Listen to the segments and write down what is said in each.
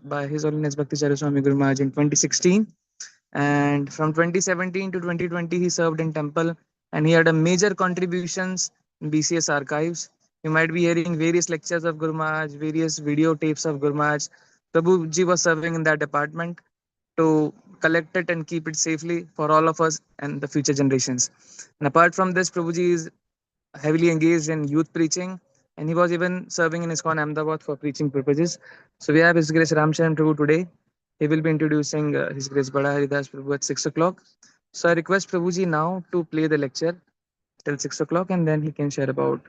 by His Holiness Bhakti Swami Guru Maharaj in 2016. And from 2017 to 2020, he served in temple, and he had a major contributions in BCS archives. You might be hearing various lectures of Guru Maharaj, various videotapes of Guru Maharaj. Prabhu Ji was serving in that department to collect it and keep it safely for all of us and the future generations. And apart from this, Prabhuji is heavily engaged in youth preaching, and he was even serving in ISKCON Ahmedabad for preaching purposes. So we have His Grace Ramcharan Prabhu today. He will be introducing His Grace Bada Haridas Prabhu at 6 o'clock. So I request Prabhuji now to play the lecture till 6 o'clock, and then he can share about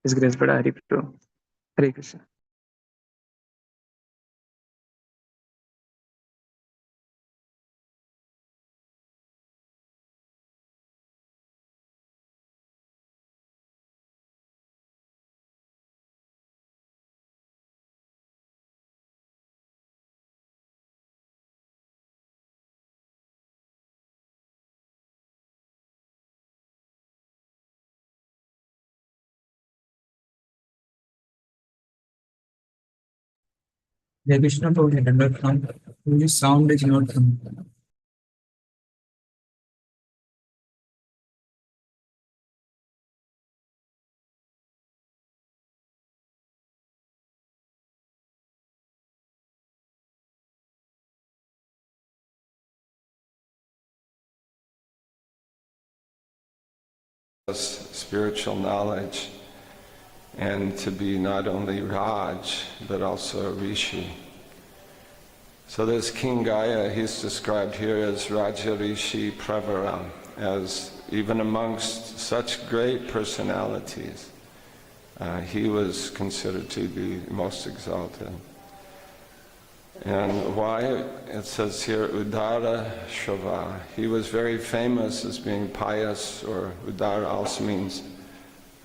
His Grace Bada Hari Prabhu. Hare Krishna. The Krishna Prabhu had undergone, the sound is not coming. Spiritual knowledge, and to be not only Raj but also Rishi. So this King Gaya, he's described here as Raja Rishi Pravara, as even amongst such great personalities, he was considered to be most exalted. And why? It says here, Udara Shava. He was very famous as being pious, or Udara also means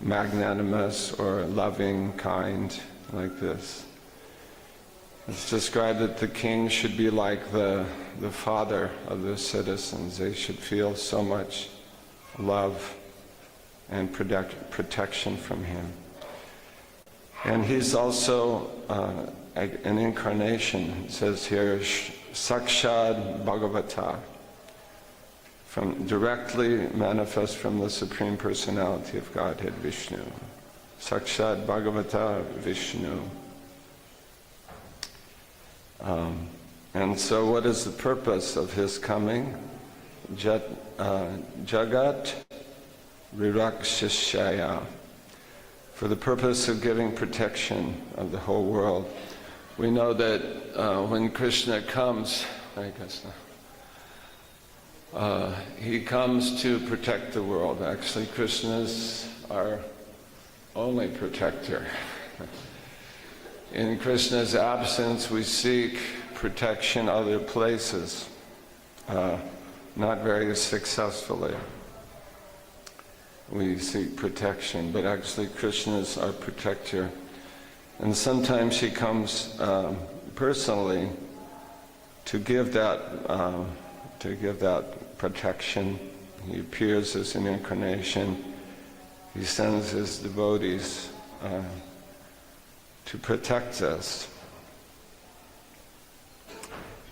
magnanimous or loving, kind, like this. It's described that the king should be like the father of the citizens. They should feel so much love and protection from him. And he's also an incarnation. It says here, Sakshad Bhagavata, directly manifest from the Supreme Personality of Godhead, Vishnu. Sakshad Bhagavata Vishnu. And so what is the purpose of his coming? Jagat Virakshishaya, for the purpose of giving protection of the whole world. We know that when Krishna comes, he comes to protect the world. Actually, Krishna is our only protector. In Krishna's absence, we seek protection other places, not very successfully. We seek protection, but actually Krishna is our protector. And sometimes he comes personally to give that protection. He appears as an incarnation. He sends his devotees to protect us.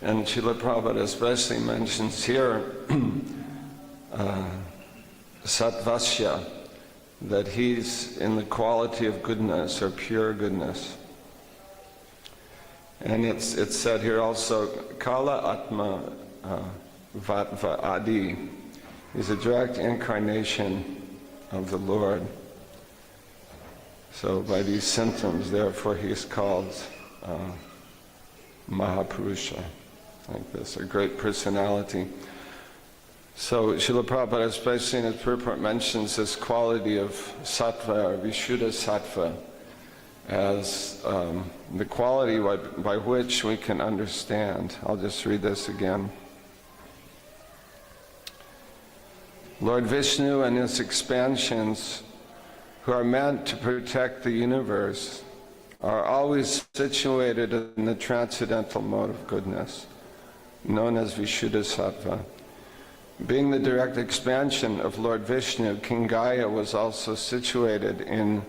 And Srila Prabhupada especially mentions here Satvasya, that he's in the quality of goodness or pure goodness. And it's said here also, Kala Atma Vatva Adi. He's a direct incarnation of the Lord. So by these symptoms, therefore, he's called Mahapurusha, like this, a great personality. So Srila Prabhupada, especially in his purport, mentions this quality of sattva, or Vishuddha sattva, as the quality by which we can understand. I'll just read this again. Lord Vishnu and his expansions, who are meant to protect the universe, are always situated in the transcendental mode of goodness, known as Vishuddha sattva. Being the direct expansion of Lord Vishnu, King Gaya was also situated in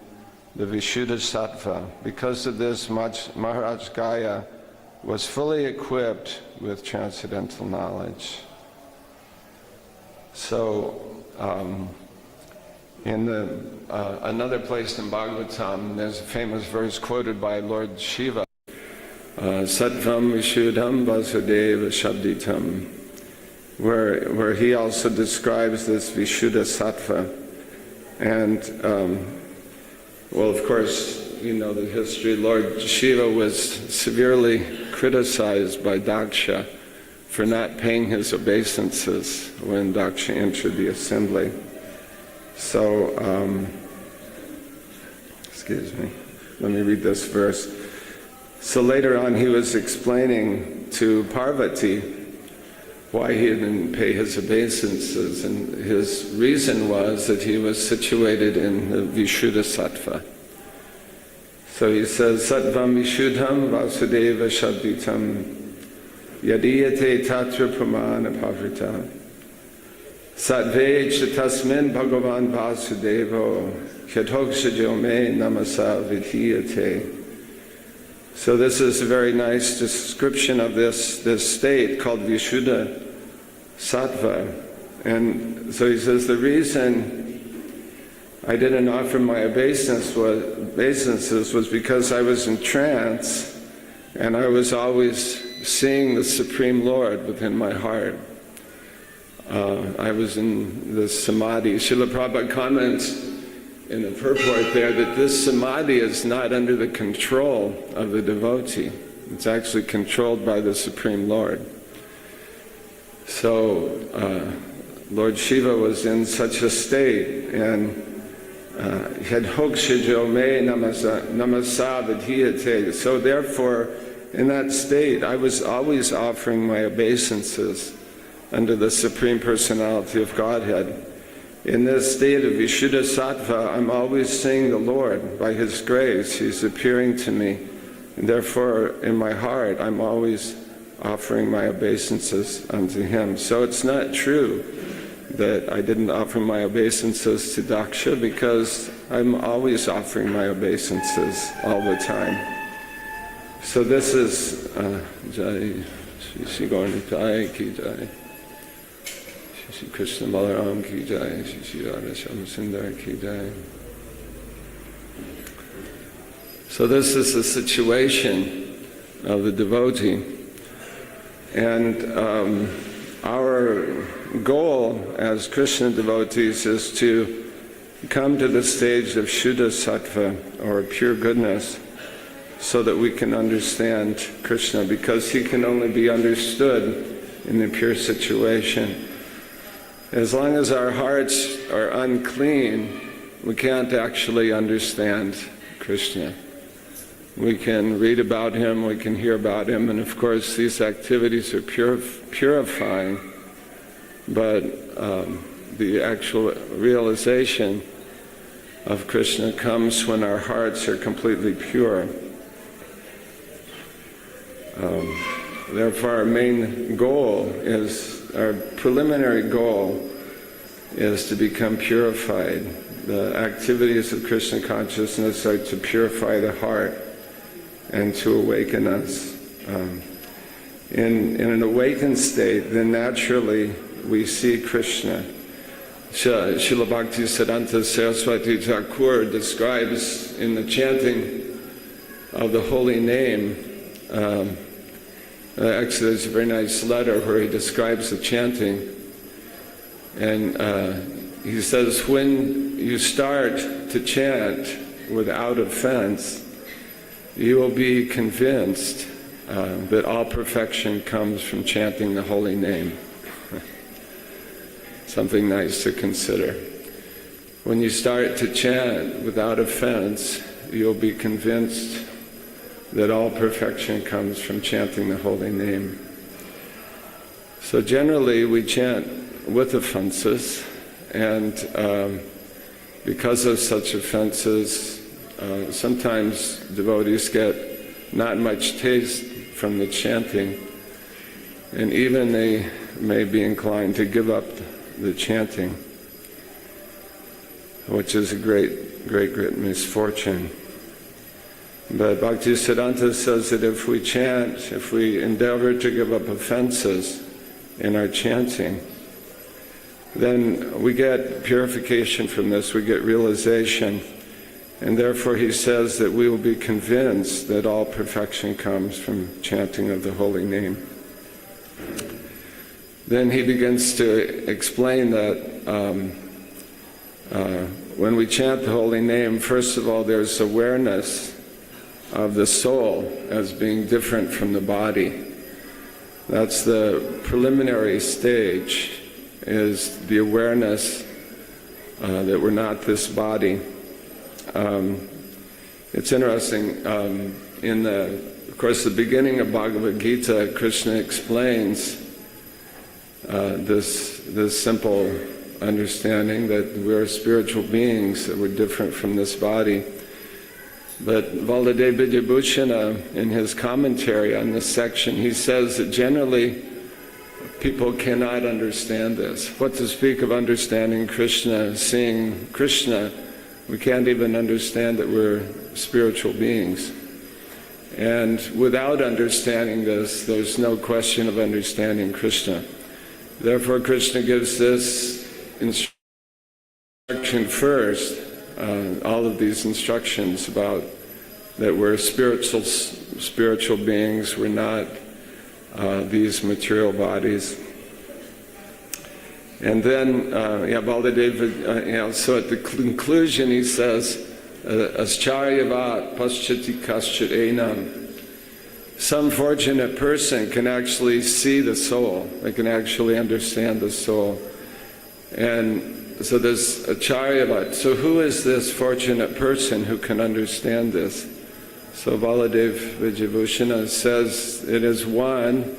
the Vishuddha sattva. Because of this, Maharaj Gaya was fully equipped with transcendental knowledge. So, in another place in Bhagavatam, there's a famous verse quoted by Lord Shiva, Sattvam Vishuddham Vasudeva Shabditam, where he also describes this Vishuddha Sattva. And, well, of course, you know the history. Lord Shiva was severely criticized by Daksha for not paying his obeisances when Daksha entered the assembly. So, excuse me, let me read this verse. So later on he was explaining to Parvati why he didn't pay his obeisances, and his reason was that he was situated in the Vishuddha Sattva. So he says, Sattvam Vishuddham Vasudeva Shabditam Yadiyate Tatra Pramana Pavrita Sattve Chitasmin Bhagavan Vasudevo Kyatoksajo Me Namasa Vidhiyate. So this is a very nice description of this state called Vishuddha Sattva. And so he says, the reason I didn't offer my obeisances was because I was in trance and I was always seeing the Supreme Lord within my heart. I was in the samadhi. Srila Prabhupada comments in the purport there that this samadhi is not under the control of the devotee. It's actually controlled by the Supreme Lord. So Lord Shiva was in such a state, and Yadhokshajo me namasa vidhiyate. So therefore, in that state, I was always offering my obeisances under the Supreme Personality of Godhead. In this state of Vishuddha Sattva, I'm always seeing the Lord by His grace. He's appearing to me. And therefore, in my heart, I'm always offering my obeisances unto Him. So it's not true that I didn't offer my obeisances to Daksha, because I'm always offering my obeisances all the time. So this is Jai Shri Gaurnitai Ki Jai, Shri Krishna Balaram Ki Jai, Shri Radha Shyam Ki Jai. So this is the situation of the devotee, and our goal as Krishna devotees is to come to the stage of Shuddha Sattva, or pure goodness, so that we can understand Krishna, because He can only be understood in the pure situation. As long as our hearts are unclean, we can't actually understand Krishna. We can read about Him, we can hear about Him, and of course these activities are purifying, but the actual realization of Krishna comes when our hearts are completely pure. Therefore our main goal is, our preliminary goal is to become purified. The activities of Krishna consciousness are to purify the heart and to awaken us. In an awakened state, then naturally we see Krishna. Srila Bhakti Siddhanta Saraswati Thakur describes in the chanting of the holy name, actually there's a very nice letter where he describes the chanting, and he says, when you start to chant without offense, you will be convinced that all perfection comes from chanting the holy name. Something nice to consider. When you start to chant without offense, you'll be convinced that all perfection comes from chanting the holy name. So generally we chant with offenses, and because of such offenses, sometimes devotees get not much taste from the chanting, and even they may be inclined to give up the chanting, which is a great misfortune. But Bhakti Siddhanta says that if we chant, if we endeavor to give up offenses in our chanting, then we get purification from this, we get realization, and therefore he says that we will be convinced that all perfection comes from chanting of the holy name. Then he begins to explain that when we chant the holy name, first of all, there's awareness of the soul as being different from the body. That's the preliminary stage, is the awareness that we're not this body. It's interesting, of course, the beginning of Bhagavad Gita, Krishna explains this simple understanding that we're spiritual beings, that we're different from this body. But Baladev Vidyabhushana, in his commentary on this section, he says that generally people cannot understand this. What to speak of understanding Krishna, seeing Krishna, we can't even understand that we're spiritual beings. And without understanding this, there's no question of understanding Krishna. Therefore, Krishna gives this instruction first, all of these instructions about that we're spiritual beings, we're not these material bodies. And then, Baladev, so at the conclusion he says, Ascharyavat paschati kaschat enam. Some fortunate person can actually see the soul, they can actually understand the soul. And so there's Acharyavat. So who is this fortunate person who can understand this? So Baladev Vidyabhushana says it is one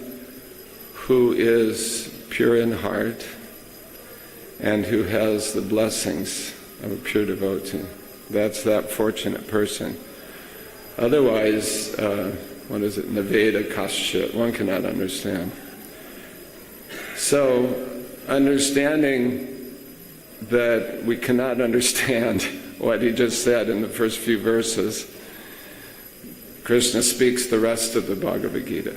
who is pure in heart and who has the blessings of a pure devotee. That's that fortunate person. Otherwise, what is it? Naveda kaschat. One cannot understand. So, understanding that we cannot understand what he just said in the first few verses, Krishna speaks the rest of the Bhagavad Gita.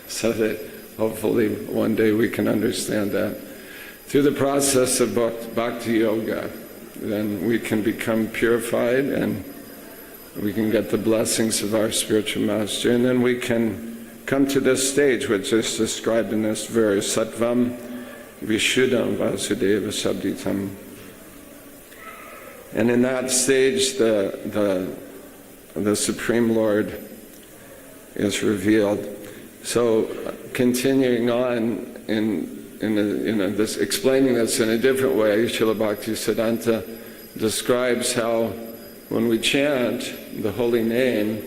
So that hopefully one day we can understand that. Through the process of Bhakti Yoga, then we can become purified and we can get the blessings of our spiritual master, and then we can come to this stage which is described in this verse, Sattvam Vishuddham Vasudeva Sabditam. And in that stage the Supreme Lord is revealed. So continuing on in this, explaining this in a different way, Srila Bhakti Siddhanta describes how when we chant the holy name,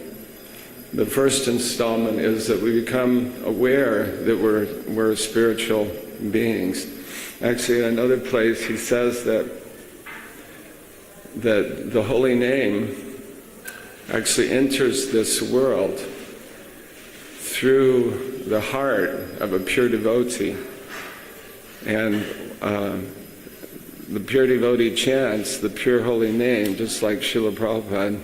the first installment is that we become aware that we're spiritual beings. Actually, in another place he says that the holy name actually enters this world through the heart of a pure devotee. And the pure devotee chants the pure holy name, just like Srila Prabhupada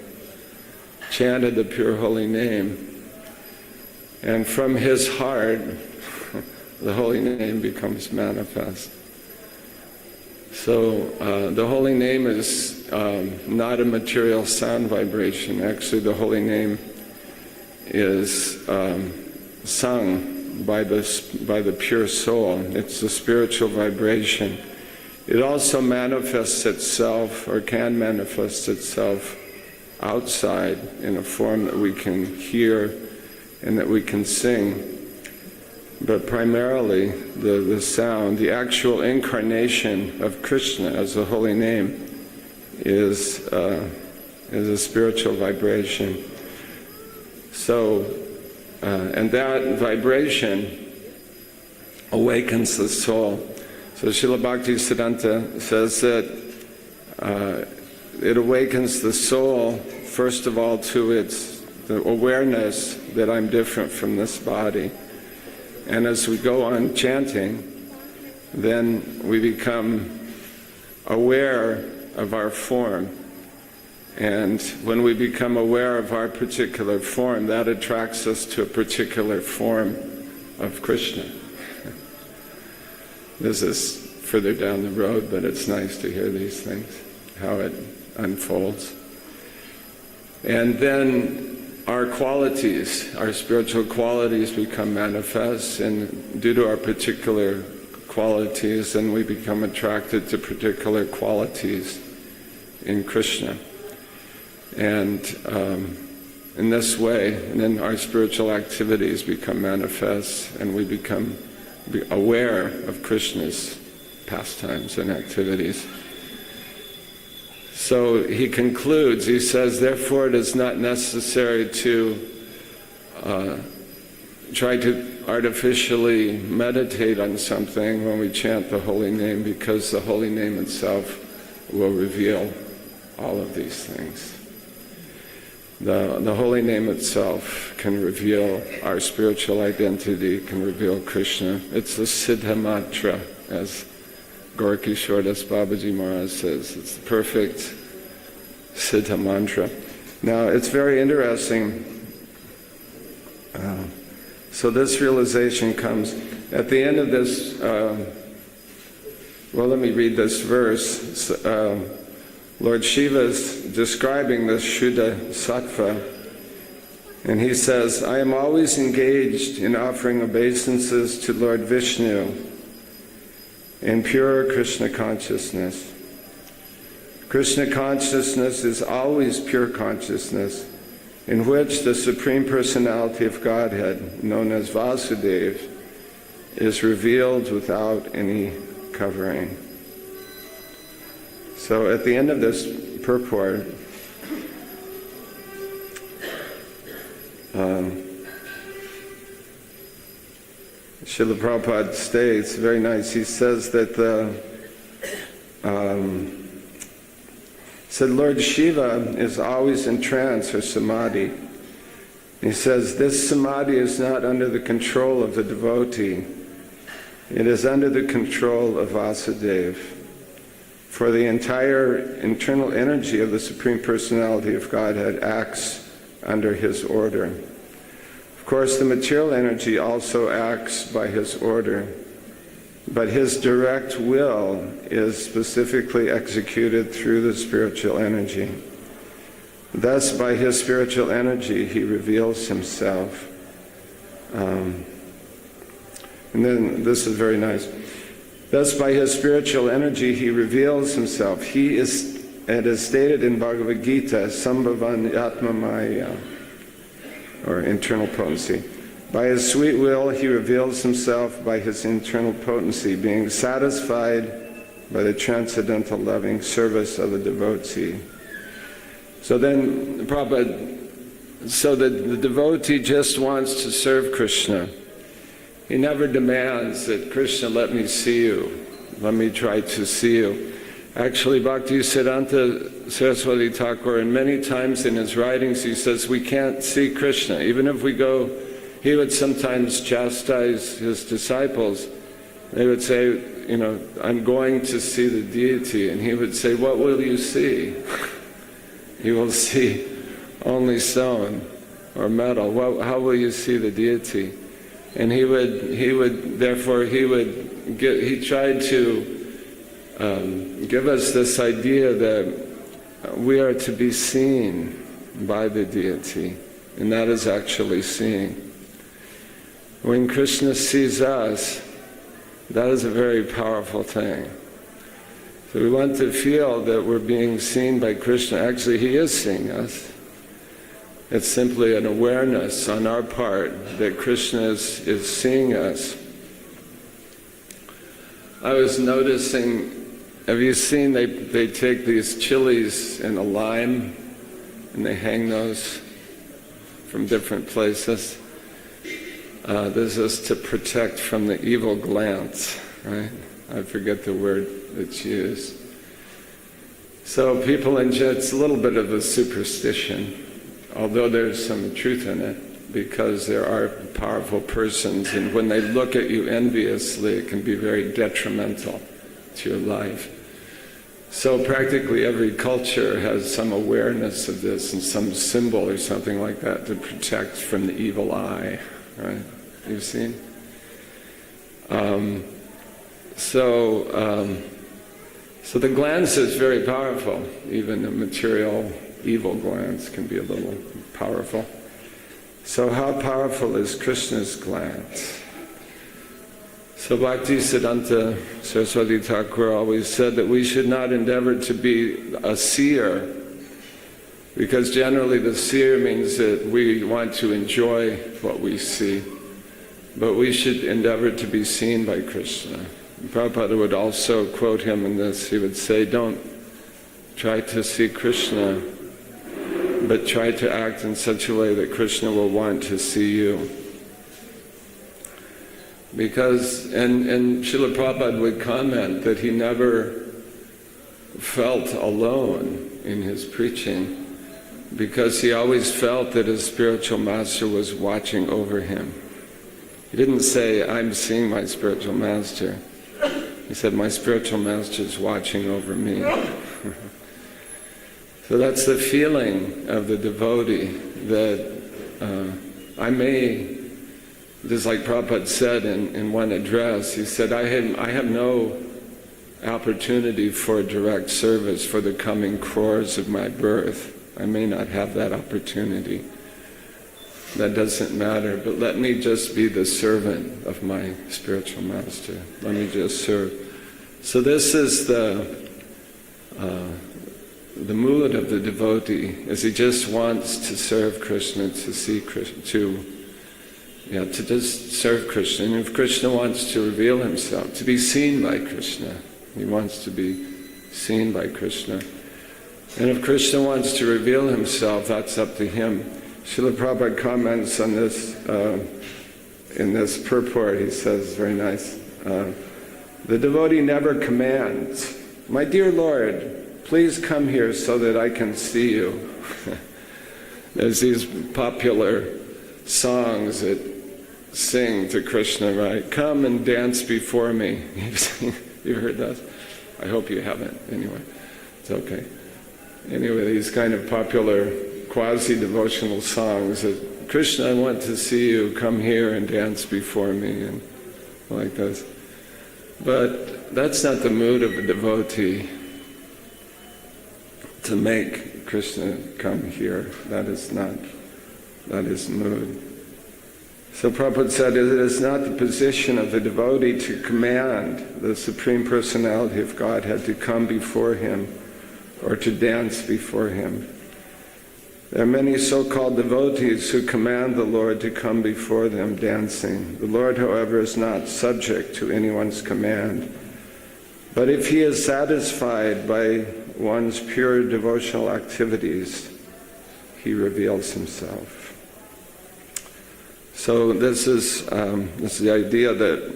chanted the pure holy name. And from his heart, the holy name becomes manifest. So the holy name is not a material sound vibration. Actually, the holy name is sung by the pure soul. It's the spiritual vibration. It also manifests itself, or can manifest itself, outside in a form that we can hear and that we can sing. But primarily, the sound, the actual incarnation of Krishna as the holy name is a spiritual vibration. So, and that vibration awakens the soul. So Srila Bhakti Siddhanta says that it awakens the soul, first of all, to the awareness that I'm different from this body. And as we go on chanting, then we become aware of our form. And when we become aware of our particular form, that attracts us to a particular form of Krishna. This is further down the road, but it's nice to hear these things, how it unfolds. And then our qualities, our spiritual qualities become manifest, and due to our particular qualities, then we become attracted to particular qualities in Krishna. And in this way, and then our spiritual activities become manifest, and we become aware of Krishna's pastimes and activities. So he concludes, he says, therefore it is not necessary to try to artificially meditate on something when we chant the holy name, because the holy name itself will reveal all of these things. The holy name itself can reveal our spiritual identity, can reveal Krishna. It's the Siddha Mantra, as Gaurkishore Das Babaji Maharaj says. It's the perfect Siddha Mantra. Now, it's very interesting. So this realization comes at the end of this. Well, let me read this verse. Lord Shiva is describing this Shuddha Sattva, and he says, I am always engaged in offering obeisances to Lord Vishnu in pure Krishna consciousness. Krishna consciousness is always pure consciousness, in which the Supreme Personality of Godhead, known as Vasudeva, is revealed without any covering. So at the end of this purport, Srila Prabhupada states, very nice, he says that said Lord Shiva is always in trance or samadhi. He says this samadhi is not under the control of the devotee. It is under the control of Vasudeva. For the entire internal energy of the Supreme Personality of Godhead acts under his order. Of course, the material energy also acts by his order, but his direct will is specifically executed through the spiritual energy. Thus, by his spiritual energy, he reveals himself. And then, this is very nice. Thus, by his spiritual energy, he reveals himself. He is, it is stated in Bhagavad Gita, Sambhavan Yatma Maya, or internal potency. By his sweet will, he reveals himself by his internal potency, being satisfied by the transcendental loving service of the devotee. So then, Prabhupada, so that the devotee just wants to serve Krishna. He never demands that Krishna, let me see you, let me try to see you. Actually, Bhaktisiddhanta Saraswati Thakur, and many times in his writings, he says we can't see Krishna. Even if we go, he would sometimes chastise his disciples. They would say, you know, I'm going to see the deity. And he would say, what will you see? You will see only stone or metal. How will you see the deity? And he tried to give us this idea that we are to be seen by the deity, and that is actually seeing. When Krishna sees us, that is a very powerful thing. So we want to feel that we're being seen by Krishna. Actually, he is seeing us. It's simply an awareness on our part that Krishna is seeing us. I was noticing, have you seen they take these chilies and a lime and they hang those from different places? This is to protect from the evil glance, right? I forget the word that's used. So people it's a little bit of a superstition, although there's some truth in it, because there are powerful persons, and when they look at you enviously, it can be very detrimental to your life. So practically every culture has some awareness of this and some symbol or something like that to protect from the evil eye, right? You've seen? So the glance is very powerful. Even a material evil glance can be a little powerful. So how powerful is Krishna's glance? So Bhakti Siddhanta Saraswati Thakur always said that we should not endeavor to be a seer, because generally the seer means that we want to enjoy what we see, but we should endeavor to be seen by Krishna. Prabhupada would also quote him in this. He would say, don't try to see Krishna, but try to act in such a way that Krishna will want to see you. Because, and Srila Prabhupada would comment that he never felt alone in his preaching, because he always felt that his spiritual master was watching over him. He didn't say, I'm seeing my spiritual master. He said, my spiritual master is watching over me. So that's the feeling of the devotee, that I may, just like Prabhupada said in one address, he said, I have no opportunity for direct service for the coming crores of my birth. I may not have that opportunity. That doesn't matter, but let me just be the servant of my spiritual master. Let me just serve. So this is the mood of the devotee, is he just wants to serve Krishna, to see Krishna, to just serve Krishna. And if Krishna wants to reveal himself, to be seen by Krishna, he wants to be seen by Krishna. And if Krishna wants to reveal himself, that's up to him. Srila Prabhupada comments on this in this purport. He says, very nice, the devotee never commands, my dear Lord, please come here so that I can see you. There's these popular songs that sing to Krishna, right? Come and dance before me. You heard that? I hope you haven't. Anyway, it's okay. Anyway, these kind of popular quasi-devotional songs that, Krishna, I want to see you, come here and dance before me, and like this. But that's not the mood of a devotee, to make Krishna come here. That is mood. So Prabhupada said, it is not the position of the devotee to command the Supreme Personality of Godhead to come before him or to dance before him. There are many so-called devotees who command the Lord to come before them dancing. The Lord, however, is not subject to anyone's command. But if he is satisfied by one's pure devotional activities, he reveals himself. So this is the idea that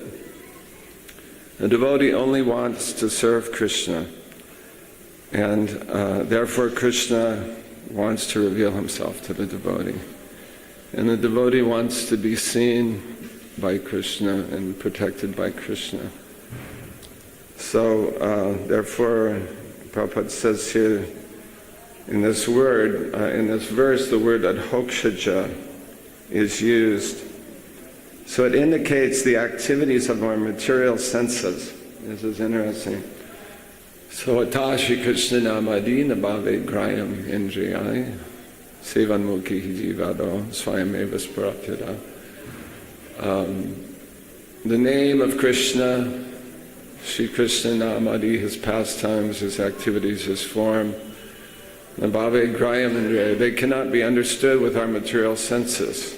the devotee only wants to serve Krishna, and therefore Krishna wants to reveal himself to the devotee. And the devotee wants to be seen by Krishna and protected by Krishna. So therefore, Prabhupada says here in this word, in this verse, the word adhokshaja is used. So it indicates the activities of our material senses. This is interesting. So atashi Krishna namadi nabhave grayam indriyai sevanmukhi jivado swayameva sparatyada. The name of Krishna, Sri Krishna namadi, his pastimes, his activities, his form, nabhave grayam indriyai, they cannot be understood with our material senses.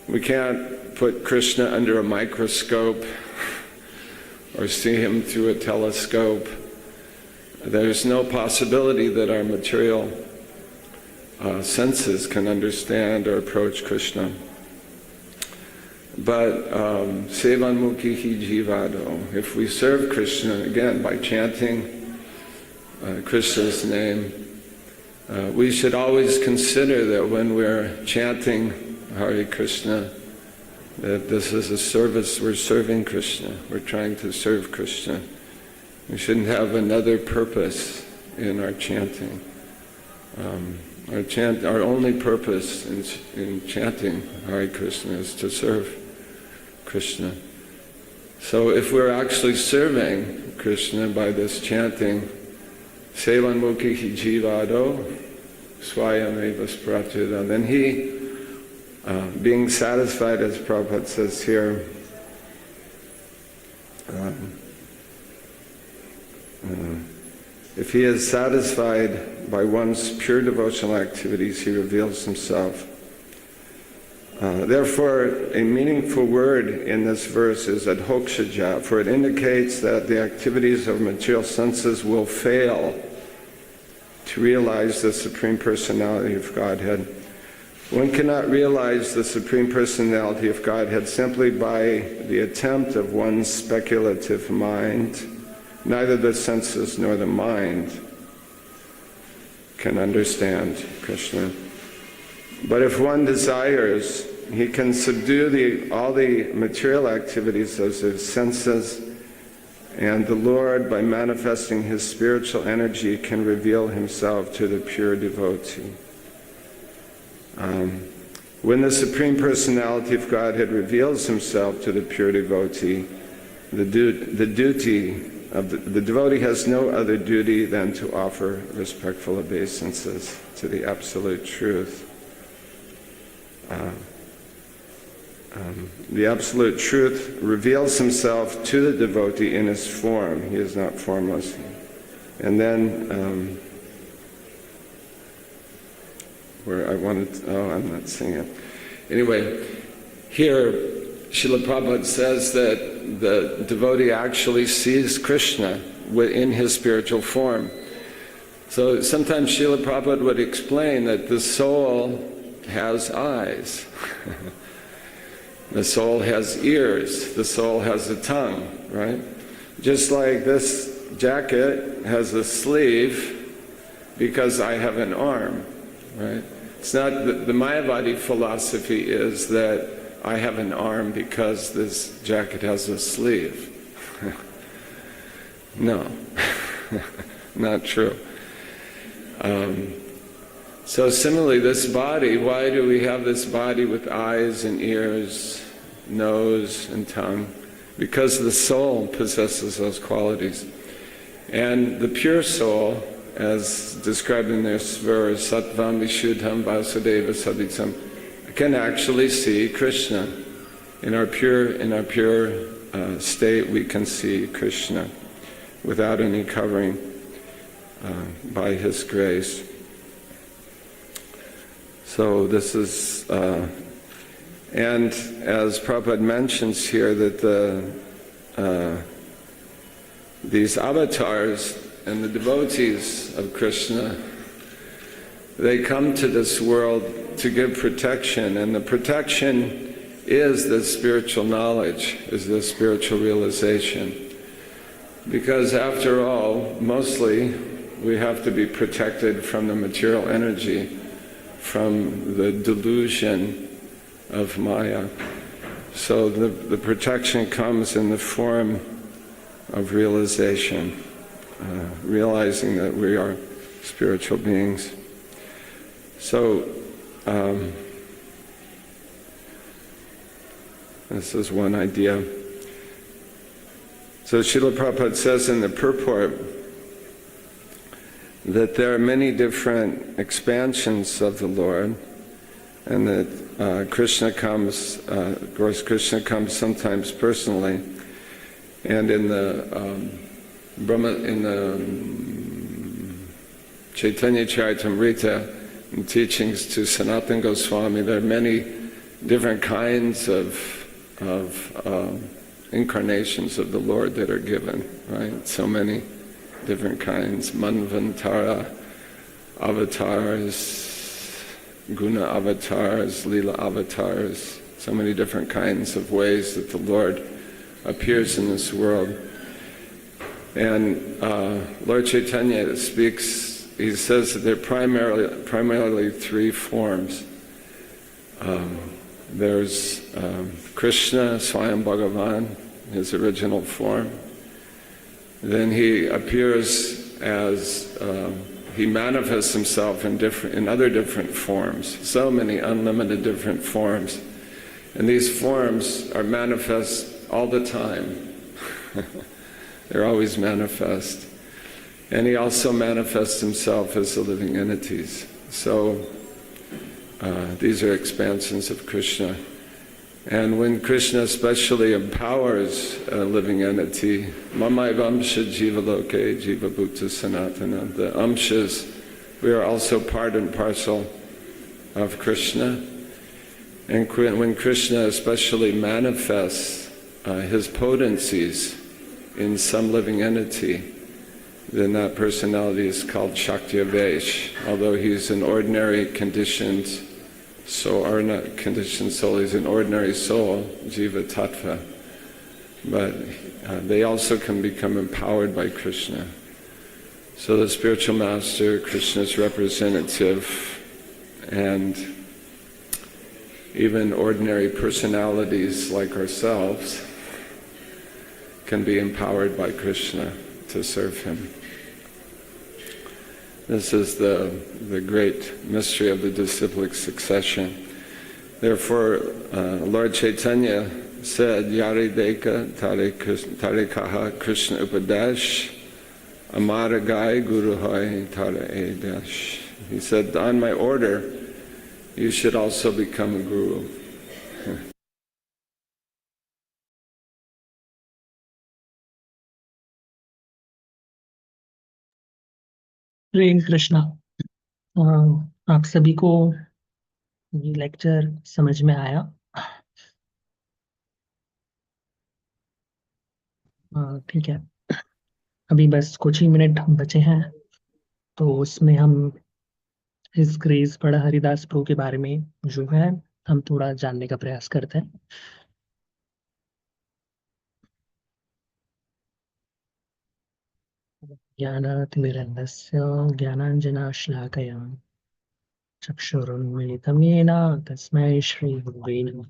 We can't put Krishna under a microscope or see him through a telescope. There's no possibility that our material senses can understand or approach Krishna. But sevanmukhi jivado, if we serve Krishna, again, by chanting Krishna's name, we should always consider that when we're chanting Hare Krishna, that this is a service, we're serving Krishna, we're trying to serve Krishna. We shouldn't have another purpose in our chanting. Our only purpose in chanting Hare Krishna is to serve Krishna. So if we're actually serving Krishna by this chanting, Sevanmukhi Jivado Swayameva Spratuda, then he, being satisfied, as Prabhupada says here, if he is satisfied by one's pure devotional activities, he reveals himself. Therefore, a meaningful word in this verse is adhokshaja, for it indicates that the activities of material senses will fail to realize the Supreme Personality of Godhead. One cannot realize the Supreme Personality of Godhead simply by the attempt of one's speculative mind. Neither the senses nor the mind can understand Krishna. But if one desires, he can subdue all the material activities of his senses, and the Lord, by manifesting his spiritual energy, can reveal himself to the pure devotee. When the Supreme Personality of Godhead reveals himself to the pure devotee, the devotee has no other duty than to offer respectful obeisances to the Absolute Truth. The Absolute Truth reveals himself to the devotee in his form. He is not formless. And then, I'm not seeing it. Anyway, here Srila Prabhupada says that the devotee actually sees Krishna in his spiritual form. So sometimes Srila Prabhupada would explain that the soul has eyes. The soul has ears. The soul has a tongue, right? Just like this jacket has a sleeve because I have an arm, right? It's not the Mayavadi philosophy is that I have an arm because this jacket has a sleeve. No, not true. So similarly, this body, why do we have this body with eyes and ears, nose and tongue? Because the soul possesses those qualities. And the pure soul, as described in this verse, Sattvam Vishuddham Vasudeva Savitam, can actually see Krishna. In our pure state, we can see Krishna without any covering by His grace. So this is, and as Prabhupada mentions here, that these avatars and the devotees of Krishna, they come to this world to give protection, and the protection is the spiritual knowledge, is the spiritual realization. Because after all, mostly we have to be protected from the material energy, from the delusion of Maya. So the protection comes in the form of realization, realizing that we are spiritual beings. So this is one idea. So Srila Prabhupada says in the purport that there are many different expansions of the Lord, and that Krishna comes, of course Krishna comes sometimes personally, and in the Chaitanya Charitamrita, in teachings to Sanatana Goswami, there are many different kinds of incarnations of the Lord that are given, right? So many different kinds, Manvantara avatars, Guna avatars, Lila avatars, so many different kinds of ways that the Lord appears in this world. And Lord Chaitanya speaks, he says that there are primarily three forms. There's Krishna, Swayam Bhagavan, his original form. Then he appears as he manifests himself in other different forms, so many unlimited different forms. And these forms are manifest all the time. They're always manifest. And he also manifests himself as the living entities. So these are expansions of Krishna. And when Krishna especially empowers a living entity, Mamai Vamsha Jiva Loke Jiva Bhuta Sanatana, the Amshas, we are also part and parcel of Krishna. And when Krishna especially manifests his potencies in some living entity, then that personality is called Shakti-Avesh. Although he's an ordinary conditioned soul, or not conditioned soul, he's an ordinary soul, Jiva Tattva. But they also can become empowered by Krishna. So the spiritual master, Krishna's representative, and even ordinary personalities like ourselves can be empowered by Krishna to serve him. This is the great mystery of the disciplic succession. Therefore, Lord Chaitanya said, Yari Deka Tarikaha Krishna Upadesh Amara Gai Guru Hai Tara Edesh. He said, on my order, you should also become a guru. हरे कृष्णा। आप सभी को ये lecture समझ में आया? ठीक है, अभी बस कुछ ही मिनट बचे हैं, तो उसमें हम इस ग्रेस बड़ा हरिदास प्रभु के बारे में जो है हम थोड़ा जानने का प्रयास करते हैं। ज्ञानातिमिरन्दस्य ज्ञानाञ्जनशलाकया चक्षुरुन्मिलितं येन तस्मै श्रीगुरवे नमः।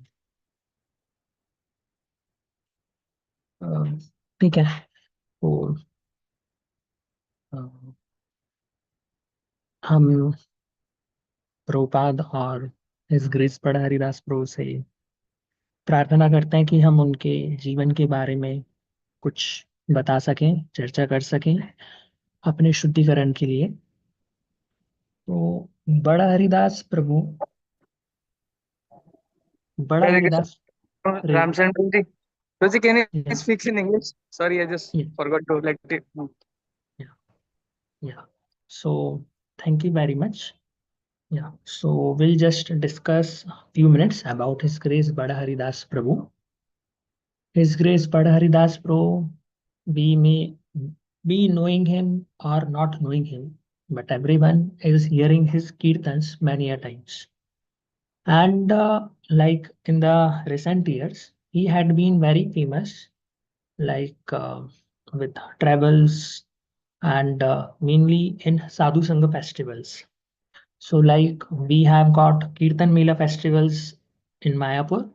ठीक है, तो हम प्रभुपाद और इस ग्रेस बड़ा हरिदास प्रभु से प्रार्थना करते हैं कि हम उनके जीवन के बारे में कुछ बता सकें, चर्चा कर सकें अपने शुद्धिकरण के लिए। तो बड़ा हरिदास प्रभु, बड़ा Haridas Ramchandra ji, Rosie, can you Yeah. speak in English? Sorry, I just Yeah. forgot to let it. Yeah. So thank you very much. Yeah. So we'll just discuss a few minutes about His Grace Bada Haridas Prabhu. His Grace Bada Haridas Prabhu, we may be knowing him or not knowing him, but everyone is hearing his kirtans many a times. And like in the recent years, he had been very famous, like with travels and mainly in Sadhu Sangha festivals. So like we have got Kirtan Mela festivals in Mayapur.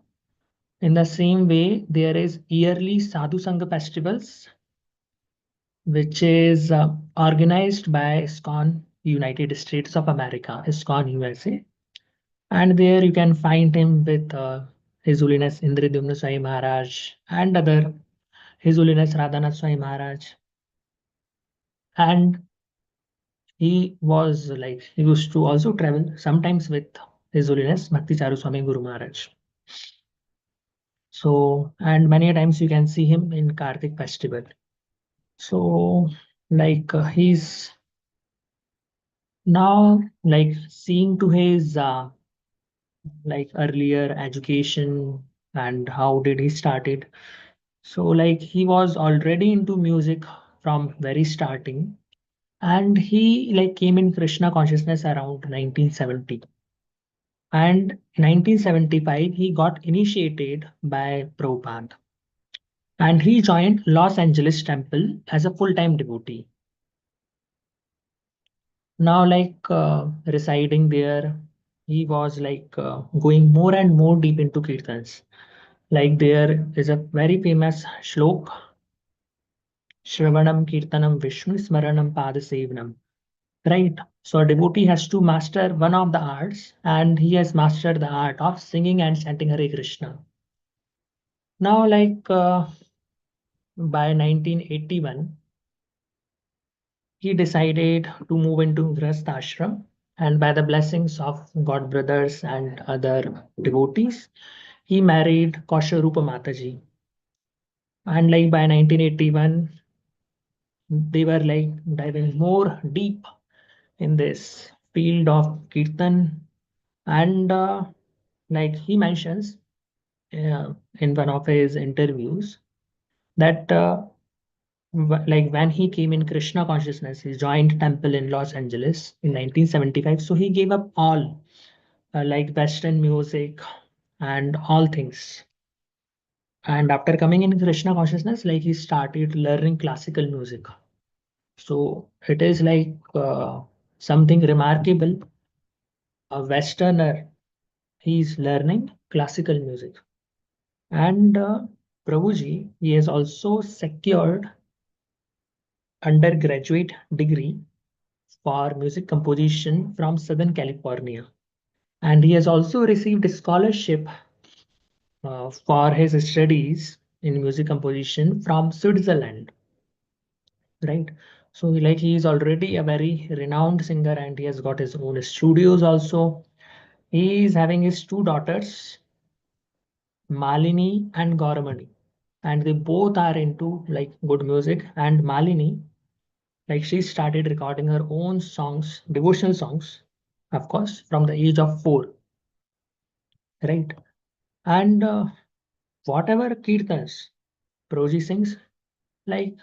In the same way, there is yearly Sadhu Sangha festivals, which is organized by ISKCON United States of America, ISKCON USA. And there you can find him with His Holiness Indridumna Swami Maharaj and other His Holiness Radhanath Swami Maharaj. And he was like, he used to also travel sometimes with His Holiness Bhakti Swami Guru Maharaj. So, and many times you can see him in Kartik festival. So, like he's now like seeing to his like earlier education and how did he started. So like he was already into music from very starting, and he like came in Krishna consciousness around 1970. And 1975 he got initiated by Prabhupada, and he joined Los Angeles Temple as a full-time devotee. Now like residing there, he was like going more and more deep into kirtans. Like there is a very famous shlok Shravanam, Kirtanam, Vishnu, Smaranam, Padasevanam. Right? So a devotee has to master one of the arts, and he has mastered the art of singing and chanting Hare Krishna. Now, by 1981, he decided to move into Grihastha ashram, and by the blessings of God brothers and other devotees, he married Kausharupa Mataji. And by 1981, they were diving more deep in this field of kirtan, and he mentions in one of his interviews that when he came in Krishna consciousness, he joined temple in Los Angeles in 1975. So he gave up all Western music and all things. And after coming in Krishna consciousness, he started learning classical music. So it is something remarkable. A Westerner, he's learning classical music. And Prabhuji, he has also secured undergraduate degree for music composition from Southern California. And he has also received a scholarship for his studies in music composition from Switzerland. Right? So he is already a very renowned singer, and he has got his own studios also. He is having his two daughters, Malini and Gauramani, and they both are into good music. And Malini, she started recording her own songs, devotional songs, of course, from the age of 4, right? And whatever kirtans Prabhuji sings, like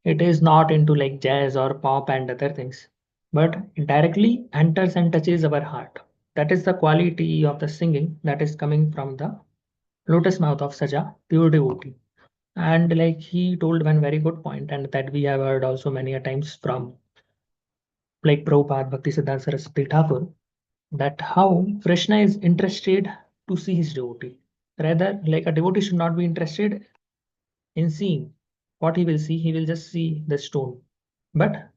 it is not into jazz or pop and other things, but it directly enters and touches our heart. That is the quality of the singing that is coming from the lotus mouth of such a pure devotee. And he told one very good point, and that we have heard also many a times from Prabhupada Bhakti Siddhanta Saraswati Thakur, that how Krishna is interested to see his devotee. Rather, a devotee should not be interested in seeing what he will see, he will just see the stone. But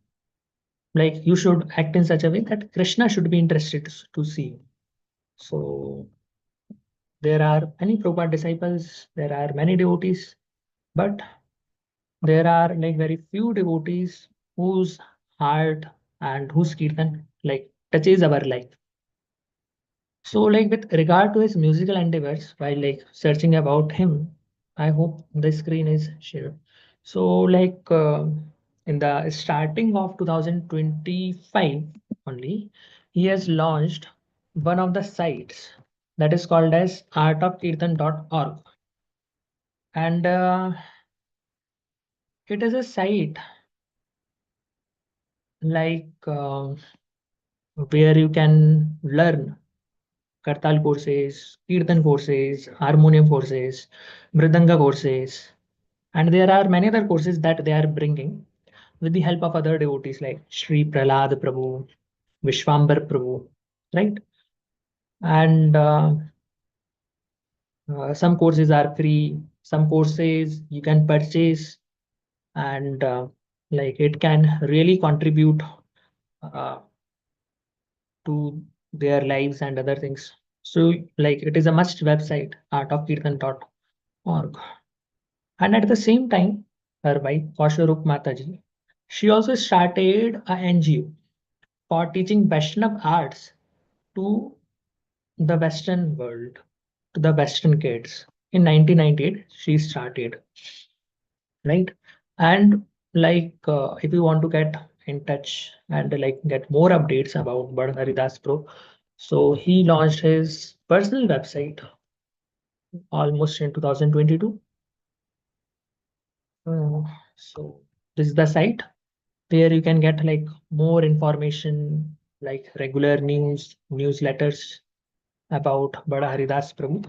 you should act in such a way that Krishna should be interested to see you. So there are many Prabhupada disciples, there are many devotees, but there are very few devotees whose heart and whose kirtan touches our life. So with regard to his musical endeavors, while searching about him, I hope the screen is shared. So in the starting of 2025 only, he has launched one of the sites that is called as artofkirtan.org. And it is a site where you can learn Kartal courses, Kirtan courses, harmonium courses, Mridanga courses, and there are many other courses that they are bringing with the help of other devotees like Sri Prahlad Prabhu, Vishwambar Prabhu, right? And some courses are free, some courses you can purchase, and it can really contribute uh, to their lives and other things. So it is a must website, artofkirtan.org. And at the same time, her wife, Kausharup Mataji, she also started a NGO for teaching Vaishnav arts to the Western world, to the Western kids. In 1998, she started, right? And if you want to get in touch and get more updates about Bada Haridas Pro, so he launched his personal website almost in 2022. So this is the site where you can get more information, regular newsletters about Bada Haridas Prabhu.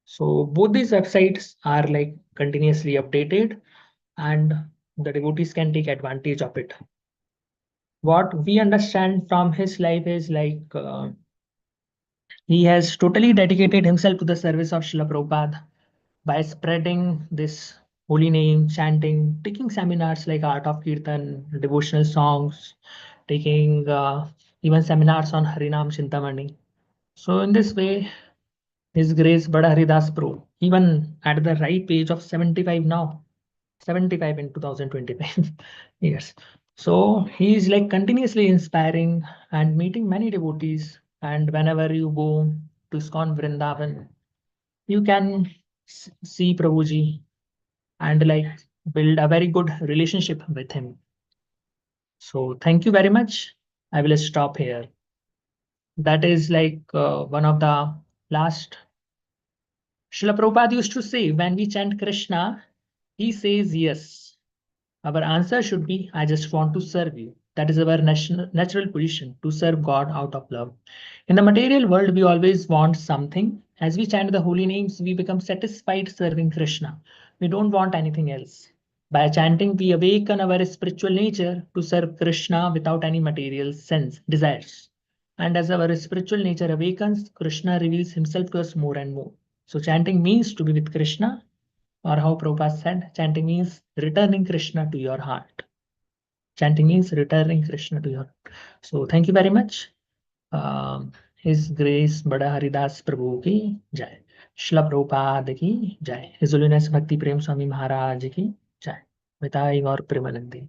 So both these websites are continuously updated, and the devotees can take advantage of it. What we understand from his life is he has totally dedicated himself to the service of Srila Prabhupada by spreading this holy name, chanting, taking seminars like Art of Kirtan, devotional songs, taking even seminars on Harinam Chintamani. So in this way, His Grace Bada Haridas Prabhu, even at the ripe age of 75 now, 75 in 2025 years. So he is like continuously inspiring and meeting many devotees. And whenever you go to ISKCON Vrindavan, you can see Prabhuji and like build a very good relationship with him. So thank you very much. I will stop here. That is like one of the last. Srila Prabhupada used to say, when we chant Krishna, he says yes. Our answer should be, I just want to serve you. That is our natural position, to serve God out of love. In the material world, we always want something. As we chant the holy names, we become satisfied serving Krishna. We don't want anything else. By chanting, we awaken our spiritual nature to serve Krishna without any material sense, desires. And as our spiritual nature awakens, Krishna reveals himself to us more and more. So chanting means to be with Krishna, or how Prabhupada said, chanting means returning Krishna to your heart. Chanting means returning Krishna to your heart. So thank you very much. His Grace Bada Haridas Prabhu ki Jai. Srila Prabhupada ki Jai. His Holiness Bhakti Prema Swami Maharaj ki Jai. Vitai Gaur Premanandi.